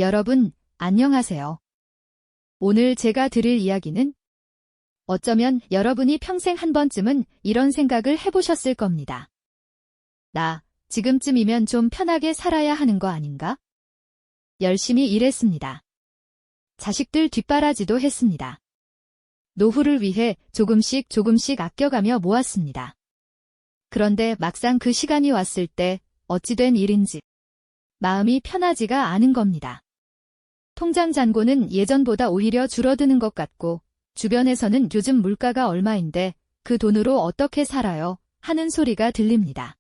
여러분, 안녕하세요. 오늘 제가 드릴 이야기는 어쩌면 여러분이 평생 한 번쯤은 이런 생각을 해보셨을 겁니다. 나, 지금쯤이면 좀 편하게 살아야 하는 거 아닌가? 열심히 일했습니다. 자식들 뒷바라지도 했습니다. 노후를 위해 조금씩 아껴가며 모았습니다. 그런데 막상 그 시간이 왔을 때 어찌된 일인지 마음이 편하지가 않은 겁니다. 통장 잔고는 예전보다 오히려 줄어드는 것 같고 주변에서는 요즘 물가가 얼마인데 그 돈으로 어떻게 살아요? 하는 소리가 들립니다.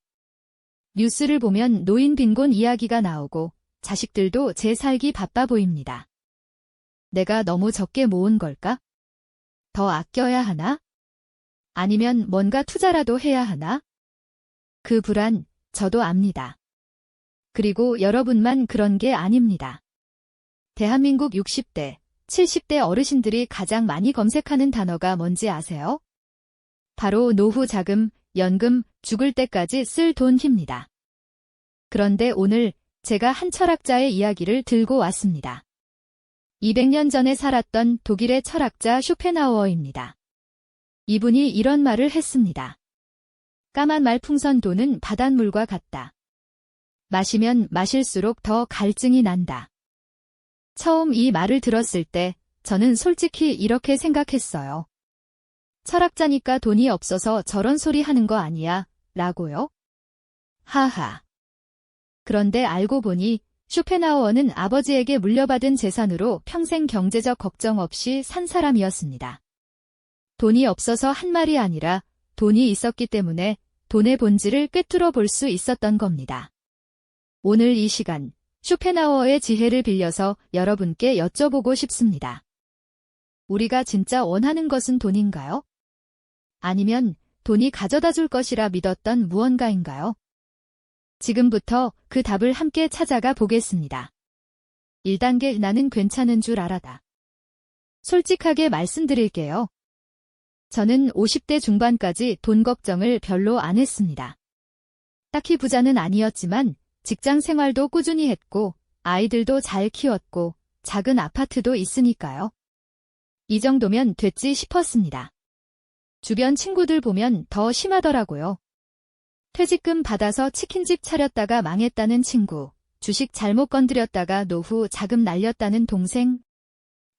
뉴스를 보면 노인 빈곤 이야기가 나오고 자식들도 제 살기 바빠 보입니다. 내가 너무 적게 모은 걸까? 더 아껴야 하나? 아니면 뭔가 투자라도 해야 하나? 그 불안, 저도 압니다. 그리고 여러분만 그런 게 아닙니다. 대한민국 60대, 70대 어르신들이 가장 많이 검색하는 단어가 뭔지 아세요? 바로 노후 자금, 연금, 죽을 때까지 쓸 돈입니다. 그런데 오늘 제가 한 철학자의 이야기를 들고 왔습니다. 200년 전에 살았던 독일의 철학자 쇼펜하우어입니다. 이분이 이런 말을 했습니다. 까만 말풍선 돈은 바닷물과 같다. 마시면 마실수록 더 갈증이 난다. 처음 이 말을 들었을 때 저는 솔직히 이렇게 생각했어요. 철학자니까 돈이 없어서 저런 소리 하는 거 아니야, 라고요? 하하. 그런데 알고 보니 쇼펜하우어는 아버지에게 물려받은 재산으로 평생 경제적 걱정 없이 산 사람이었습니다. 돈이 없어서 한 말이 아니라 돈이 있었기 때문에 돈의 본질을 꿰뚫어 볼 수 있었던 겁니다. 오늘 이 시간, 쇼펜하우어의 지혜를 빌려서 여러분께 여쭤보고 싶습니다. 우리가 진짜 원하는 것은 돈인가요? 아니면 돈이 가져다 줄 것이라 믿었던 무언가인가요? 지금부터 그 답을 함께 찾아가 보겠습니다. 1단계 나는 괜찮은 줄 알아다. 솔직하게 말씀드릴게요. 저는 50대 중반까지 돈 걱정을 별로 안 했습니다. 딱히 부자는 아니었지만 직장 생활도 꾸준히 했고 아이들도 잘 키웠고 작은 아파트도 있으니까요. 이 정도면 됐지 싶었습니다. 주변 친구들 보면 더 심하더라고요. 퇴직금 받아서 치킨집 차렸다가 망했다는 친구, 주식 잘못 건드렸다가 노후 자금 날렸다는 동생.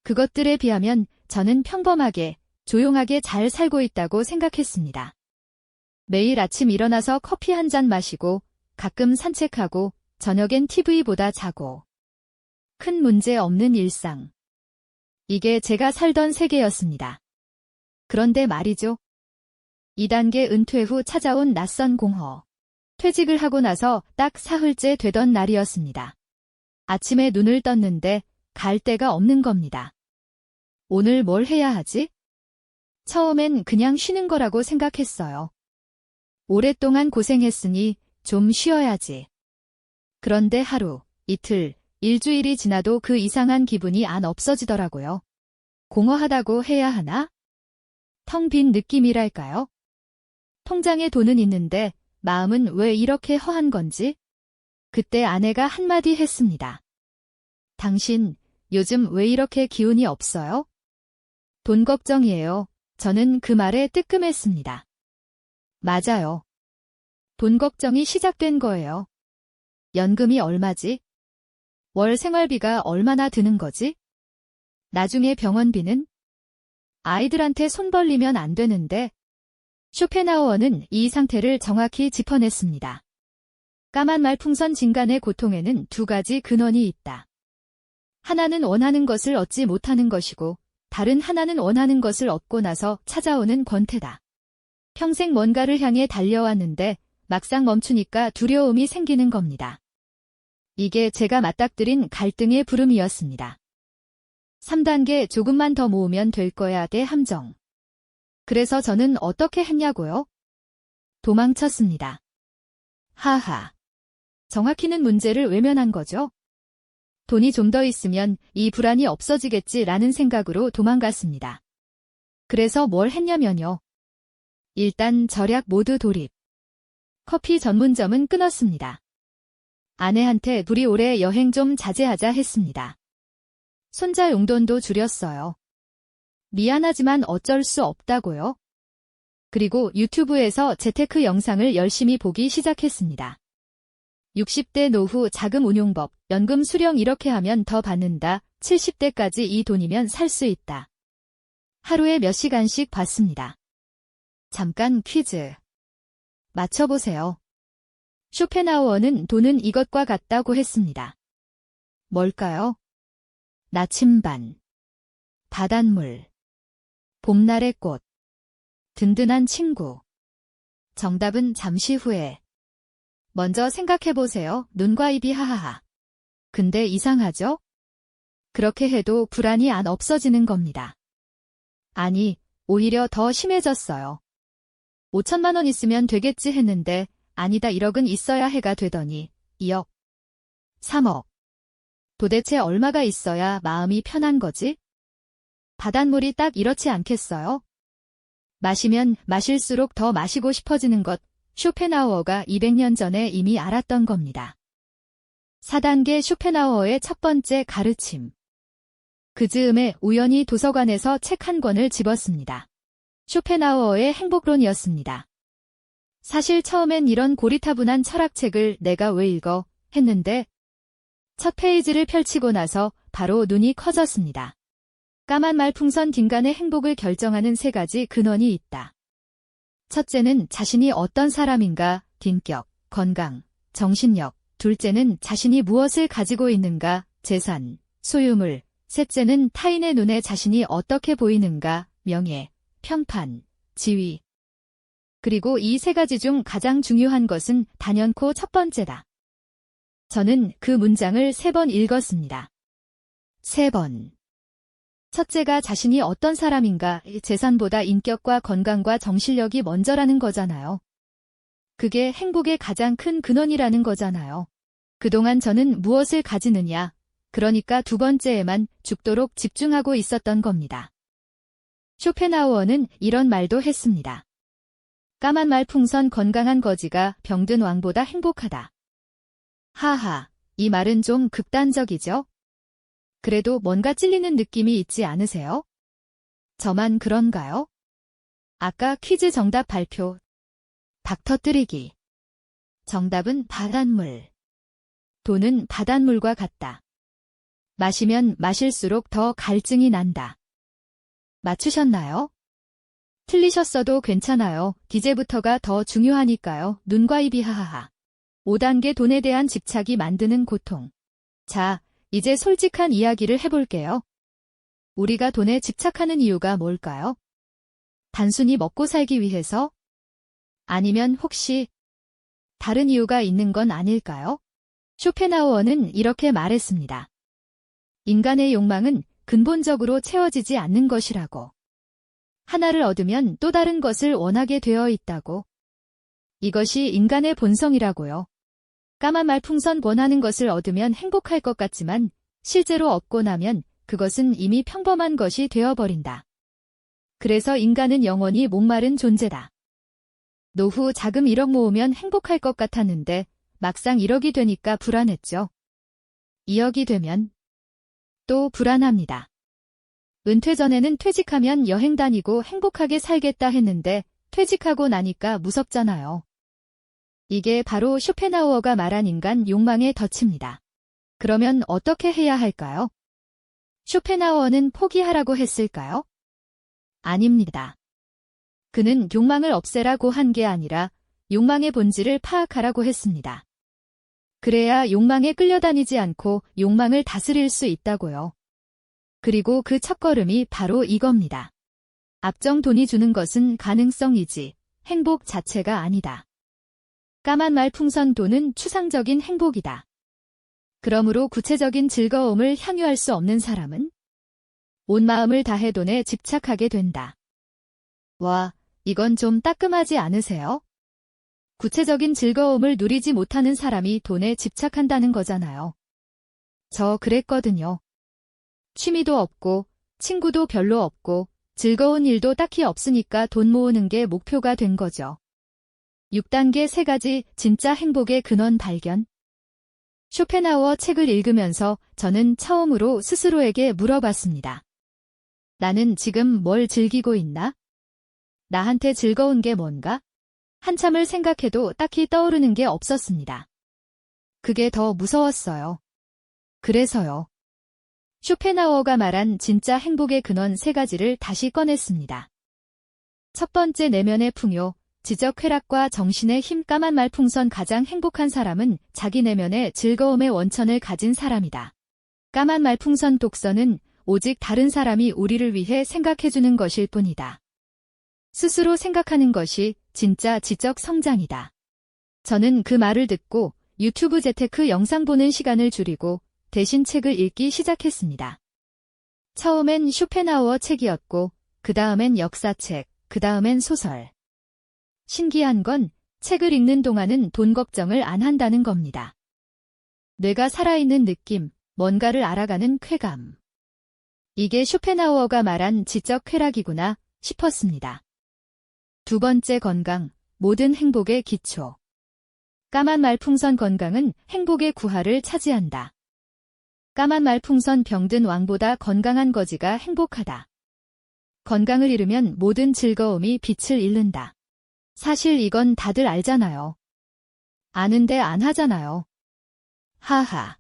그것들에 비하면 저는 평범하게, 조용하게 잘 살고 있다고 생각했습니다. 매일 아침 일어나서 커피 한 잔 마시고 가끔 산책하고 저녁엔 TV보다 자고. 큰 문제 없는 일상. 이게 제가 살던 세계였습니다. 그런데 말이죠. 2단계 은퇴 후 찾아온 낯선 공허. 퇴직을 하고 나서 딱 사흘째 되던 날이었습니다. 아침에 눈을 떴는데 갈 데가 없는 겁니다. 오늘 뭘 해야 하지? 처음엔 그냥 쉬는 거라고 생각했어요. 오랫동안 고생했으니 좀 쉬어야지. 그런데 하루, 이틀, 일주일이 지나도 그 이상한 기분이 안 없어지더라고요. 공허하다고 해야 하나? 텅 빈 느낌이랄까요? 통장에 돈은 있는데 마음은 왜 이렇게 허한 건지? 그때 아내가 한마디 했습니다. 당신, 요즘 왜 이렇게 기운이 없어요? 돈 걱정이에요. 저는 그 말에 뜨끔했습니다. 맞아요. 돈 걱정이 시작된 거예요. 연금이 얼마지? 월 생활비가 얼마나 드는 거지? 나중에 병원비는? 아이들한테 손 벌리면 안 되는데. 쇼펜하우어는 이 상태를 정확히 짚어냈습니다. 까만 말풍선 진간의 고통에는 두 가지 근원이 있다. 하나는 원하는 것을 얻지 못하는 것이고 다른 하나는 원하는 것을 얻고 나서 찾아오는 권태다. 평생 뭔가를 향해 달려왔는데 막상 멈추니까 두려움이 생기는 겁니다. 이게 제가 맞닥뜨린 갈등의 부름이었습니다. 3단계 조금만 더 모으면 될 거야 대 함정. 그래서 저는 어떻게 했냐고요? 도망쳤습니다. 하하. 정확히는 문제를 외면한 거죠. 돈이 좀 더 있으면 이 불안이 없어지겠지라는 생각으로 도망갔습니다. 그래서 뭘 했냐면요. 일단 절약 모드 돌입. 커피 전문점은 끊었습니다. 아내한테 둘이 올해 여행 좀 자제하자 했습니다. 손자 용돈도 줄였어요. 미안하지만 어쩔 수 없다고요. 그리고 유튜브에서 재테크 영상을 열심히 보기 시작했습니다. 60대 노후 자금 운용법, 연금 수령 이렇게 하면 더 받는다. 70대까지 이 돈이면 살 수 있다. 하루에 몇 시간씩 봤습니다. 잠깐 퀴즈. 맞춰보세요. 쇼펜하우어는 돈은 이것과 같다고 했습니다. 뭘까요? 나침반, 바닷물, 봄날의 꽃, 든든한 친구. 정답은 잠시 후에. 먼저 생각해보세요. 눈과 입이 하하하. 근데 이상하죠? 그렇게 해도 불안이 안 없어지는 겁니다. 아니, 오히려 더 심해졌어요. 5천만 원 있으면 되겠지 했는데 아니다 1억은 있어야 해가 되더니 2억, 3억. 도대체 얼마가 있어야 마음이 편한 거지? 바닷물이 딱 이렇지 않겠어요? 마시면 마실수록 더 마시고 싶어지는 것, 쇼펜하우어가 200년 전에 이미 알았던 겁니다. 4단계 쇼펜하우어의 첫 번째 가르침. 그 즈음에 우연히 도서관에서 책 한 권을 집었습니다. 쇼펜하우어의 행복론이었습니다. 사실 처음엔 이런 고리타분한 철학책을 내가 왜 읽어 했는데 첫 페이지를 펼치고 나서 바로 눈이 커졌습니다. 까만 말풍선 딘간의 행복을 결정하는 3가지 근원이 있다. 첫째는 자신이 어떤 사람인가, 딘격, 건강, 정신력. 둘째는 자신이 무엇을 가지고 있는가, 재산, 소유물. 셋째는 타인의 눈에 자신이 어떻게 보이는가, 명예, 평판, 지위. 그리고 이 3가지 중 가장 중요한 것은 단연코 첫 번째다. 저는 그 문장을 3번 읽었습니다. 3번. 첫째가 자신이 어떤 사람인가, 재산보다 인격과 건강과 정신력이 먼저라는 거잖아요. 그게 행복의 가장 큰 근원이라는 거잖아요. 그동안 저는 무엇을 가지느냐, 그러니까 두 번째에만 죽도록 집중하고 있었던 겁니다. 쇼펜하우어는 이런 말도 했습니다. 까만 말풍선 건강한 거지가 병든 왕보다 행복하다. 하하, 이 말은 좀 극단적이죠? 그래도 뭔가 찔리는 느낌이 있지 않으세요? 저만 그런가요? 아까 퀴즈 정답 발표. 박 터뜨리기. 정답은 바닷물. 돈은 바닷물과 같다. 마시면 마실수록 더 갈증이 난다. 맞추셨나요? 틀리셨어도 괜찮아요. 이제부터가 더 중요하니까요. 눈과 입이 하하하. 5단계 돈에 대한 집착이 만드는 고통. 자, 이제 솔직한 이야기를 해볼게요. 우리가 돈에 집착하는 이유가 뭘까요? 단순히 먹고 살기 위해서? 아니면 혹시 다른 이유가 있는 건 아닐까요? 쇼펜하우어는 이렇게 말했습니다. 인간의 욕망은 근본적으로 채워지지 않는 것이라고. 하나를 얻으면 또 다른 것을 원하게 되어 있다고. 이것이 인간의 본성이라고요. 까만 말풍선 원하는 것을 얻으면 행복할 것 같지만 실제로 얻고 나면 그것은 이미 평범한 것이 되어버린다. 그래서 인간은 영원히 목마른 존재다. 노후 자금 1억 모으면 행복할 것 같았는데 막상 1억이 되니까 불안했죠. 2억이 되면 또 불안합니다. 은퇴 전에는 퇴직하면 여행 다니고 행복하게 살겠다 했는데 퇴직하고 나니까 무섭잖아요. 이게 바로 쇼펜하우어가 말한 인간 욕망의 덫입니다. 그러면 어떻게 해야 할까요? 쇼펜하우어는 포기하라고 했을까요? 아닙니다. 그는 욕망을 없애라고 한 게 아니라 욕망의 본질을 파악하라고 했습니다. 그래야 욕망에 끌려다니지 않고 욕망을 다스릴 수 있다고요. 그리고 그 첫걸음이 바로 이겁니다. 앞정 돈이 주는 것은 가능성이지 행복 자체가 아니다. 까만 말풍선 돈은 추상적인 행복이다. 그러므로 구체적인 즐거움을 향유할 수 없는 사람은 온 마음을 다해 돈에 집착하게 된다. 와, 이건 좀 따끔하지 않으세요? 구체적인 즐거움을 누리지 못하는 사람이 돈에 집착한다는 거잖아요. 저 그랬거든요. 취미도 없고 친구도 별로 없고 즐거운 일도 딱히 없으니까 돈 모으는 게 목표가 된 거죠. 6단계 3가지 진짜 행복의 근원 발견. 쇼펜하우어 책을 읽으면서 저는 처음으로 스스로에게 물어봤습니다. 나는 지금 뭘 즐기고 있나? 나한테 즐거운 게 뭔가? 한참을 생각해도 딱히 떠오르는 게 없었습니다. 그게 더 무서웠어요. 그래서요. 쇼펜하우어가 말한 진짜 행복의 근원 3가지를 다시 꺼냈습니다. 첫 번째, 내면의 풍요, 지적 쾌락과 정신의 힘. 까만 말풍선. 가장 행복한 사람은 자기 내면의 즐거움의 원천을 가진 사람이다. 까만 말풍선 독서는 오직 다른 사람이 우리를 위해 생각해주는 것일 뿐이다. 스스로 생각하는 것이 진짜 지적 성장이다. 저는 그 말을 듣고 유튜브 재테크 영상 보는 시간을 줄이고 대신 책을 읽기 시작했습니다. 처음엔 쇼펜하우어 책이었고, 그 다음엔 역사책, 그 다음엔 소설. 신기한 건 책을 읽는 동안은 돈 걱정을 안 한다는 겁니다. 뇌가 살아있는 느낌, 뭔가를 알아가는 쾌감. 이게 쇼펜하우어가 말한 지적 쾌락이구나 싶었습니다. 두 번째, 건강, 모든 행복의 기초. 까만 말풍선. 건강은 행복의 구하를 차지한다. 까만 말풍선. 병든 왕보다 건강한 거지가 행복하다. 건강을 잃으면 모든 즐거움이 빛을 잃는다. 사실 이건 다들 알잖아요. 아는데 안 하잖아요. 하하.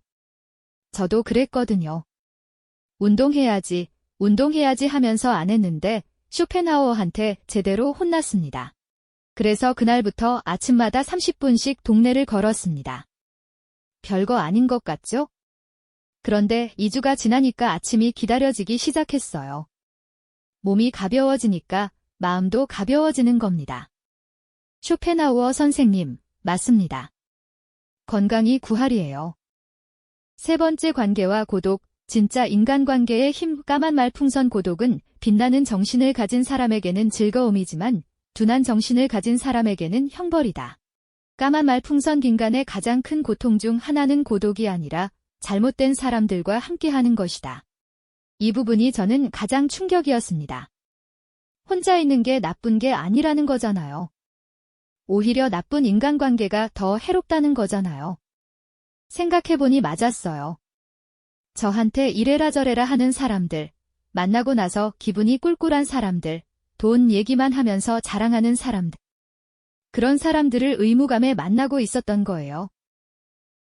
저도 그랬거든요. 운동해야지 하면서 안 했는데 쇼펜하우어한테 제대로 혼났습니다. 그래서 그날부터 아침마다 30분씩 동네를 걸었습니다. 별거 아닌 것 같죠? 그런데 2주가 지나니까 아침이 기다려지기 시작했어요. 몸이 가벼워지니까 마음도 가벼워지는 겁니다. 쇼펜하우어 선생님, 맞습니다. 건강이 구할이에요. 세 번째, 관계와 고독, 진짜 인간관계의 힘. 까만 말풍선. 고독은 빛나는 정신을 가진 사람에게는 즐거움이지만 둔한 정신을 가진 사람에게는 형벌이다. 까만 말풍선. 인간의 가장 큰 고통 중 하나는 고독이 아니라 잘못된 사람들과 함께하는 것이다. 이 부분이 저는 가장 충격이었습니다. 혼자 있는 게 나쁜 게 아니라는 거잖아요. 오히려 나쁜 인간관계가 더 해롭다는 거잖아요. 생각해보니 맞았어요. 저한테 이래라 저래라 하는 사람들, 만나고 나서 기분이 꿀꿀한 사람들, 돈 얘기만 하면서 자랑하는 사람들. 그런 사람들을 의무감에 만나고 있었던 거예요.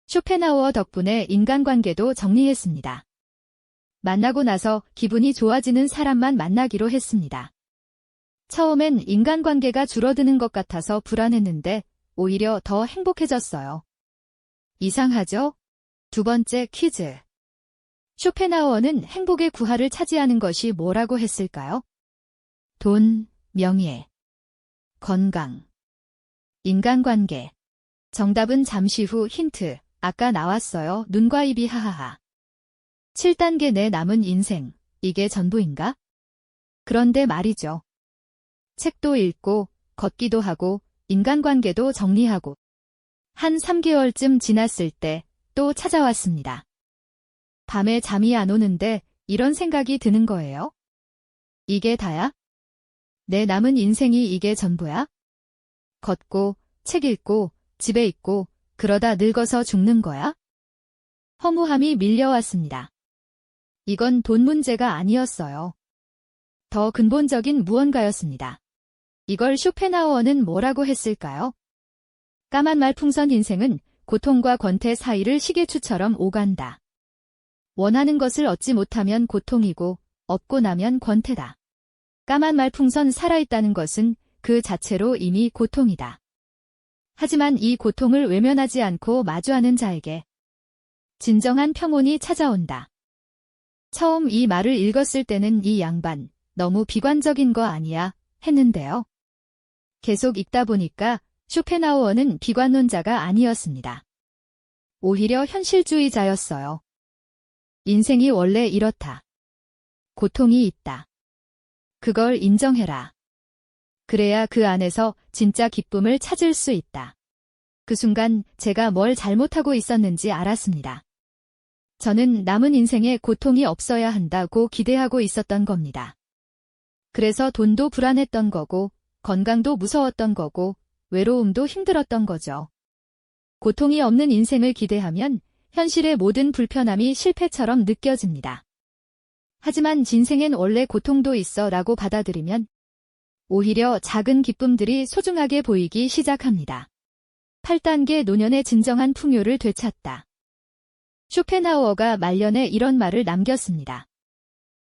쇼펜하우어 덕분에 인간관계도 정리했습니다. 만나고 나서 기분이 좋아지는 사람만 만나기로 했습니다. 처음엔 인간관계가 줄어드는 것 같아서 불안했는데 오히려 더 행복해졌어요. 이상하죠? 두 번째, 퀴즈. 쇼펜하우어는 행복의 구하를 차지하는 것이 뭐라고 했을까요? 돈, 명예, 건강, 인간관계. 정답은 잠시 후. 힌트. 아까 나왔어요. 눈과 입이. 하하하. 7단계. 내 남은 인생. 이게 전부인가? 그런데 말이죠. 책도 읽고, 걷기도 하고, 인간관계도 정리하고. 한 3개월쯤 지났을 때 또 찾아왔습니다. 밤에 잠이 안 오는데 이런 생각이 드는 거예요. 이게 다야? 내 남은 인생이 이게 전부야? 걷고, 책 읽고, 집에 있고, 그러다 늙어서 죽는 거야? 허무함이 밀려왔습니다. 이건 돈 문제가 아니었어요. 더 근본적인 무언가였습니다. 이걸 쇼펜하우어는 뭐라고 했을까요? 까만 말풍선. 인생은 고통과 권태 사이를 시계추처럼 오간다. 원하는 것을 얻지 못하면 고통이고 얻고 나면 권태다. 까만 말풍선. 살아있다는 것은 그 자체로 이미 고통이다. 하지만 이 고통을 외면하지 않고 마주하는 자에게 진정한 평온이 찾아온다. 처음 이 말을 읽었을 때는 이 양반 너무 비관적인 거 아니야 했는데요. 계속 읽다 보니까 쇼펜하우어는 비관론자가 아니었습니다. 오히려 현실주의자였어요. 인생이 원래 이렇다. 고통이 있다. 그걸 인정해라. 그래야 그 안에서 진짜 기쁨을 찾을 수 있다. 그 순간 제가 뭘 잘못하고 있었는지 알았습니다. 저는 남은 인생에 고통이 없어야 한다고 기대하고 있었던 겁니다. 그래서 돈도 불안했던 거고, 건강도 무서웠던 거고, 외로움도 힘들었던 거죠. 고통이 없는 인생을 기대하면 현실의 모든 불편함이 실패처럼 느껴집니다. 하지만 진생엔 원래 고통도 있어 라고 받아들이면 오히려 작은 기쁨들이 소중하게 보이기 시작합니다. 8단계 노년의 진정한 풍요를 되찾다. 쇼펜하우어가 말년에 이런 말을 남겼습니다.